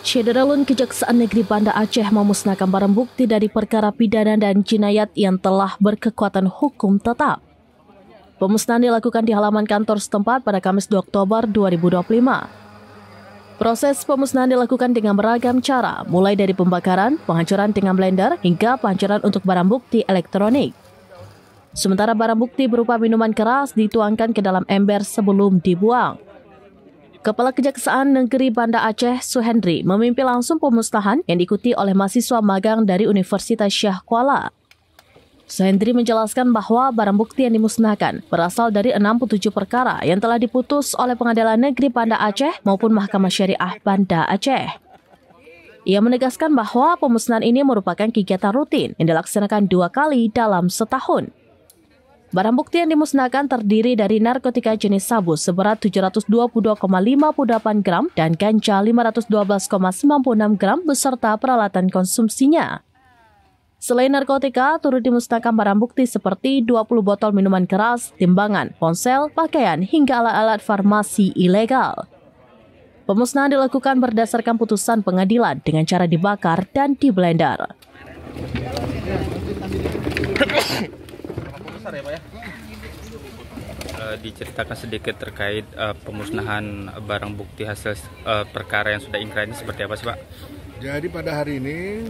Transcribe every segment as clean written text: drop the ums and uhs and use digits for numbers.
Syederalun Kejaksaan Negeri Banda Aceh memusnahkan barang bukti dari perkara pidana dan jinayat yang telah berkekuatan hukum tetap. Pemusnahan dilakukan di halaman kantor setempat pada Kamis 2 Oktober 2025. Proses pemusnahan dilakukan dengan beragam cara, mulai dari pembakaran, penghancuran dengan blender, hingga penghancuran untuk barang bukti elektronik. Sementara barang bukti berupa minuman keras dituangkan ke dalam ember sebelum dibuang. Kepala Kejaksaan Negeri Banda Aceh, Suhendri, memimpin langsung pemusnahan yang diikuti oleh mahasiswa magang dari Universitas Syah Kuala. Suhendri menjelaskan bahwa barang bukti yang dimusnahkan berasal dari 67 perkara yang telah diputus oleh Pengadilan Negeri Banda Aceh maupun Mahkamah Syariah Banda Aceh. Ia menegaskan bahwa pemusnahan ini merupakan kegiatan rutin yang dilaksanakan 2 kali dalam setahun. Barang bukti yang dimusnahkan terdiri dari narkotika jenis sabu seberat 722,58 gram dan ganja 512,96 gram beserta peralatan konsumsinya. Selain narkotika, turut dimusnahkan barang bukti seperti 20 botol minuman keras, timbangan, ponsel, pakaian, hingga alat-alat farmasi ilegal. Pemusnahan dilakukan berdasarkan putusan pengadilan dengan cara dibakar dan diblender. Diceritakan sedikit terkait pemusnahan barang bukti hasil perkara yang sudah ingkrah ini seperti apa sih, Pak? Jadi pada hari ini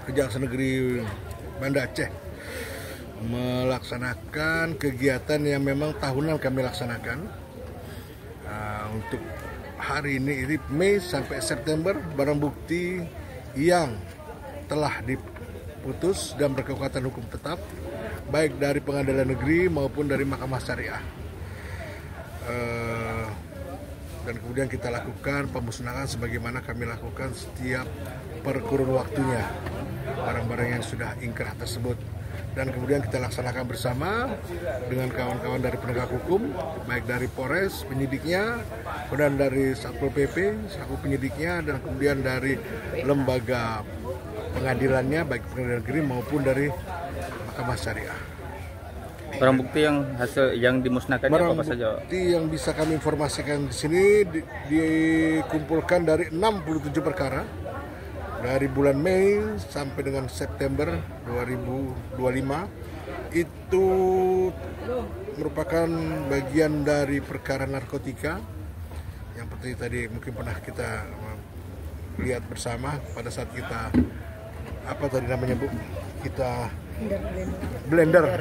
Kejaksaan Negeri Banda Aceh melaksanakan kegiatan yang memang tahunan kami laksanakan. Untuk hari ini Mei sampai September, barang bukti yang telah diputus dan berkekuatan hukum tetap baik dari Pengadilan Negeri maupun dari Mahkamah Syariah. Dan kemudian kita lakukan pemusnahan sebagaimana kami lakukan setiap per kurun waktunya barang-barang yang sudah ingkrah tersebut. Dan kemudian kita laksanakan bersama dengan kawan-kawan dari penegak hukum, baik dari Polres penyidiknya, kemudian dari Satpol PP selaku penyidiknya, dan kemudian dari lembaga pengadilannya baik Pengadilan Negeri maupun dari Mahkamah Syariah. Barang bukti yang dimusnahkan apa saja? Barang bukti yang bisa kami informasikan di sini dikumpulkan dari 67 perkara dari bulan Mei sampai dengan September 2025. Itu merupakan bagian dari perkara narkotika yang seperti tadi mungkin pernah kita lihat bersama pada saat kita blender.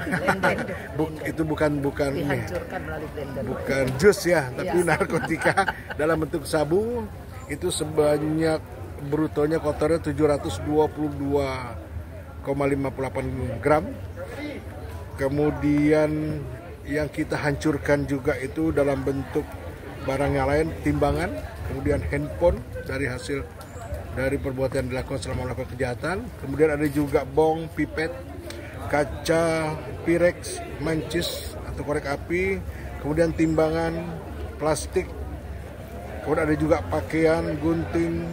Itu bukan jus ya, tapi narkotika dalam bentuk sabu. Itu sebanyak brutonya kotornya 722,58 gram. Kemudian yang kita hancurkan juga itu dalam bentuk barang yang lain, timbangan, kemudian handphone dari perbuatan yang dilakukan selama melakukan kejahatan. Kemudian ada juga bong, pipet, kaca, pirex, mancis atau korek api, kemudian timbangan, plastik, kemudian ada juga pakaian, gunting,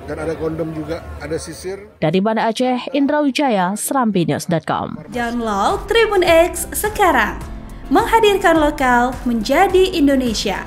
dan ada kondom juga, ada sisir. Dari Banda Aceh, Indra Wijaya, SerambiNews.com. Download Tribun X sekarang, menghadirkan lokal menjadi Indonesia.